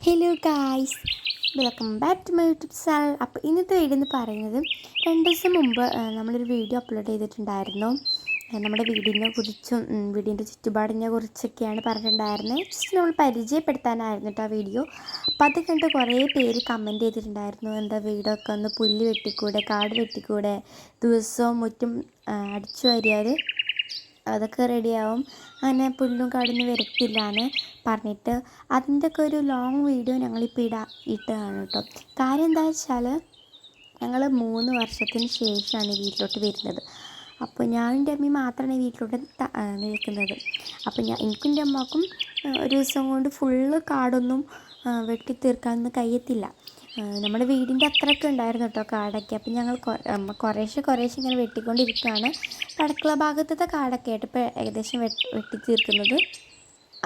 Hello guys, welcome back to my YouTube channel. അപ്പോൾ ഇന്നത്തെ video എന്ന് പറയുന്നത് 2 ദിവസം മുമ്പ് നമ്മളൊരു വീഡിയോ അപ്ലോഡ് ചെയ്തിട്ടുണ്ടായിരുന്നു. നമ്മുടെ വീടിനെ കുറിച്ചും വീടിൻ്റെ ചുറ്റുപാടിനെ കുറിച്ചൊക്കെയാണ് പറഞ്ഞിട്ടുണ്ടായിരുന്നത്. ജസ്റ്റ് നമ്മൾ പരിചയപ്പെടുത്താനായിരുന്നു കേട്ടോ ആ വീഡിയോ. അപ്പോൾ അത് കണ്ട് കുറേ പേര് കമൻറ്റ് ചെയ്തിട്ടുണ്ടായിരുന്നു, എന്താ വീടൊക്കെ ഒന്ന് പുല്ല് വെട്ടിക്കൂടെ, കാട് വെട്ടിക്കൂടെ, ദിവസവും മുറ്റും അടിച്ചു വാരിയാൽ അതൊക്കെ റെഡിയാവും, അങ്ങനെ പുല്ലും കാടൊന്നും വരത്തില്ലാന്ന് പറഞ്ഞിട്ട് അതിൻ്റെയൊക്കെ ഒരു ലോങ് വീഡിയോ ഞങ്ങളിപ്പോൾ ഇട്ടതാണ് കേട്ടോ. കാര്യം എന്താ വെച്ചാൽ ഞങ്ങൾ 3 വർഷത്തിന് ശേഷമാണ് വീട്ടിലോട്ട് വരുന്നത്. അപ്പോൾ ഞാനും എൻ്റെ അമ്മയും മാത്രമാണ് വീട്ടിലോട്ട് നിൽക്കുന്നത്. അപ്പോൾ എനിക്കും എൻ്റെ അമ്മക്കും ഒരു ദിവസം കൊണ്ട് ഫുള്ള് കാടൊന്നും വെട്ടി തീർക്കാനൊന്നും കഴിയത്തില്ല. നമ്മുടെ വീടിൻ്റെ അത്രയൊക്കെ ഉണ്ടായിരുന്നു കേട്ടോ കാടൊക്കെ. അപ്പം ഞങ്ങൾ കുറേശ്ശെ ഇങ്ങനെ വെട്ടിക്കൊണ്ടിരിക്കുകയാണ്. അടുക്കള ഭാഗത്തത്തെ കാടൊക്കെ ആയിട്ട് ഇപ്പോൾ ഏകദേശം വെട്ടി തീർക്കുന്നത്.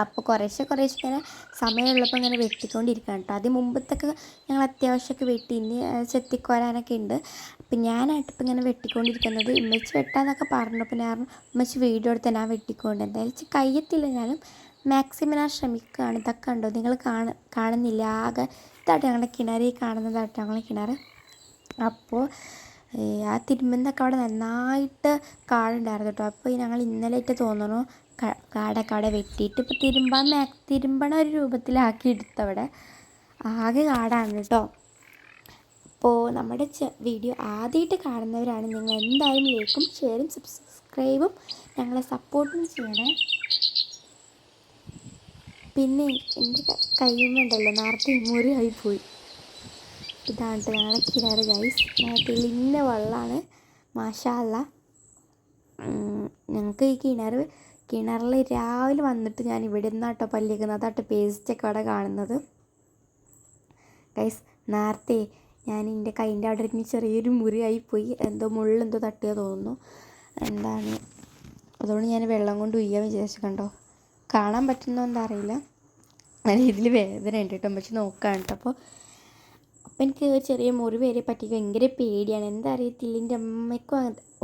അപ്പോൾ കുറേശ്ശെ ഇങ്ങനെ സമയമുള്ളപ്പോൾ ഇങ്ങനെ വെട്ടിക്കൊണ്ടിരിക്കുകയാണ് കേട്ടോ. അതിന് മുമ്പത്തൊക്കെ ഞങ്ങൾ അത്യാവശ്യമൊക്കെ വെട്ടി, ഇനി ചെത്തിക്കോരാനൊക്കെ ഉണ്ട്. അപ്പം ഞാനായിട്ടിപ്പോൾ ഇങ്ങനെ വെട്ടിക്കൊണ്ടിരിക്കുന്നത്. ഉമ്മച്ചി വെട്ടാന്നൊക്കെ പറഞ്ഞപ്പോൾ ഞാൻ ഉമ്മച്ചി വീഡിയോ എടുത്ത് ഞാൻ വെട്ടിക്കൊണ്ട് എന്തായാലും കഴിയത്തില്ല, ഞാനും മാക്സിമം ഞാൻ ശ്രമിക്കുകയാണ്. ഇതൊക്കെ ഉണ്ടോ നിങ്ങൾ കാണുന്നില്ല, ആകെ ഇതായിട്ട് ഞങ്ങളുടെ കിണർ, ഈ കാണുന്നതായിട്ട് ഞങ്ങളുടെ കിണർ. അപ്പോൾ ആ തിരുമ്പന്തൊക്കെ അവിടെ നന്നായിട്ട് കാടുണ്ടായിരുന്നു കേട്ടോ. അപ്പോൾ ഞങ്ങൾ ഇന്നലെയായിട്ട് തോന്നുന്നു കാടൊക്കെ അവിടെ വെട്ടിയിട്ട് ഇപ്പോൾ തിരുമ്പണ ഒരു രൂപത്തിലാക്കി എടുത്തവിടെ. ആകെ കാടാണ് കേട്ടോ. അപ്പോൾ നമ്മുടെ വീഡിയോ ആദ്യമായിട്ട് കാണുന്നവരാണ് നിങ്ങൾ എന്തായാലും ലൈക്കും ഷെയറും സബ്സ്ക്രൈബും ഞങ്ങളെ സപ്പോർട്ടും ചെയ്യണേ. പിന്നെ എൻ്റെ കയ്യുമുണ്ടല്ലോ നേരത്തെ മുറിയായിപ്പോയി. ഇതാണ് ഞങ്ങളെ കിണർ ഗൈസ്, തെളിഞ്ഞ വെള്ളമാണ്, മാഷാ അല്ലാ. ഞങ്ങൾക്ക് ഈ കിണറിൽ രാവിലെ വന്നിട്ട് ഞാൻ ഇവിടെ നിന്നാട്ടോ പല്ലിക്കുന്നത്, അതാട്ടോ പേസ്റ്റൊക്കെ അവിടെ കാണുന്നത് ഗൈസ്. നേരത്തെ ഞാൻ എൻ്റെ കൈൻ്റെ അവിടെ ഇരുന്ന് ചെറിയൊരു മുറിയായിപ്പോയി, എന്തോ മുള്ളെന്തോ തട്ടിയോ തോന്നുന്നു, എന്താണ് അതുകൊണ്ട് ഞാൻ വെള്ളം കൊണ്ട് ഉയ്യാൻ വിചാരിച്ചു. കണ്ടോ, കാണാൻ പറ്റുന്നോ എന്താ അറിയില്ല, നല്ല ഇതിൽ വേദന ഉണ്ട് കേട്ടോ. പക്ഷെ നോക്കാം കേട്ടോ. അപ്പോൾ എനിക്ക് ചെറിയ മുറിവ് വരെ പറ്റി ഭയങ്കര പേടിയാണ്, എന്താ അറിയത്തില്ല. എൻ്റെ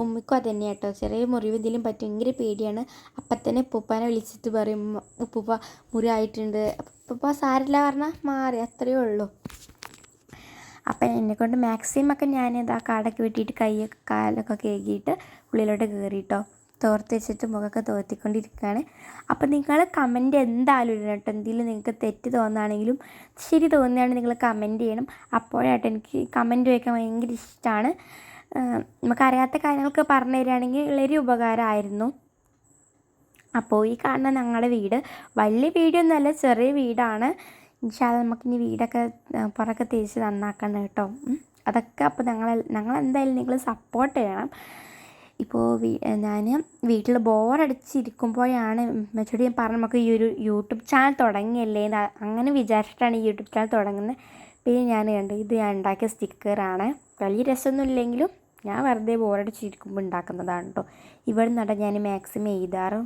ഉമ്മയ്ക്കും അത് തന്നെ കേട്ടോ, ചെറിയ മുറിവ് എന്തെങ്കിലും പറ്റും ഭയങ്കര പേടിയാണ്. അപ്പം തന്നെ ഉപ്പൂപ്പാനെ വിളിച്ചിട്ട് പറയും, ഉപ്പൂപ്പ മുറി ആയിട്ടുണ്ട്. ഉപ്പൂപ്പ സാരില്ല പറഞ്ഞാൽ മാറി, അത്രയേ ഉള്ളൂ. അപ്പം എന്നെക്കൊണ്ട് മാക്സിമം ഒക്കെ ഞാൻ ആ കാടൊക്കെ വെട്ടിയിട്ട് കൈയൊക്കെ കാലൊക്കെ കേകിയിട്ട് ഉള്ളിലോട്ട് കയറിയിട്ടോ, തോർത്ത് വെച്ചിട്ട് മുഖമൊക്കെ തോർത്തിക്കൊണ്ടിരിക്കുകയാണ്. അപ്പോൾ നിങ്ങൾ കമൻറ്റ് എന്തായാലും ഇടണം കേട്ടോ. എന്തെങ്കിലും നിങ്ങൾക്ക് തെറ്റ് തോന്നുകയാണെങ്കിലും ശരി തോന്നുകയാണെങ്കിൽ നിങ്ങൾ കമൻറ്റ് ചെയ്യണം. അപ്പോഴായിട്ട് എനിക്ക് കമൻറ്റ് വയ്ക്കാൻ ഭയങ്കര ഇഷ്ടമാണ്. നമുക്കറിയാത്ത കാര്യങ്ങളൊക്കെ പറഞ്ഞു തരികയാണെങ്കിൽ വളരെ ഉപകാരമായിരുന്നു. അപ്പോൾ ഈ കാണുന്ന ഞങ്ങളുടെ വീട് വലിയ വീടൊന്നുമല്ല, ചെറിയ വീടാണ്. ഇൻഷാ അല്ലാ നമുക്കിനി വീടൊക്കെ പുറമൊക്കെ തേച്ച് നന്നാക്കണം കേട്ടോ. അതൊക്കെ അപ്പോൾ ഞങ്ങളെന്തായാലും നിങ്ങൾ സപ്പോർട്ട് ചെയ്യണം. ഇപ്പോൾ ഞാൻ വീട്ടിൽ ബോറടിച്ചിരിക്കുമ്പോഴാണ് മെച്ചോടി ഞാൻ പറഞ്ഞു നമുക്ക് ഈ ഒരു യൂട്യൂബ് ചാനൽ തുടങ്ങിയല്ലേ, അങ്ങനെ വിചാരിച്ചിട്ടാണ് ഈ യൂട്യൂബ് ചാനൽ തുടങ്ങുന്നത്. പിന്നെ ഞാൻ കണ്ടു, ഇത് ഞാൻ ഉണ്ടാക്കിയ സ്റ്റിക്കറാണ്. വലിയ രസമൊന്നും ഇല്ലെങ്കിലും ഞാൻ വെറുതെ ബോറടിച്ചിരിക്കുമ്പോൾ ഉണ്ടാക്കുന്നതാണ് കേട്ടോ. ഇവിടെ നിന്നാണ് ഞാൻ മാക്സിമം എഴുതാറും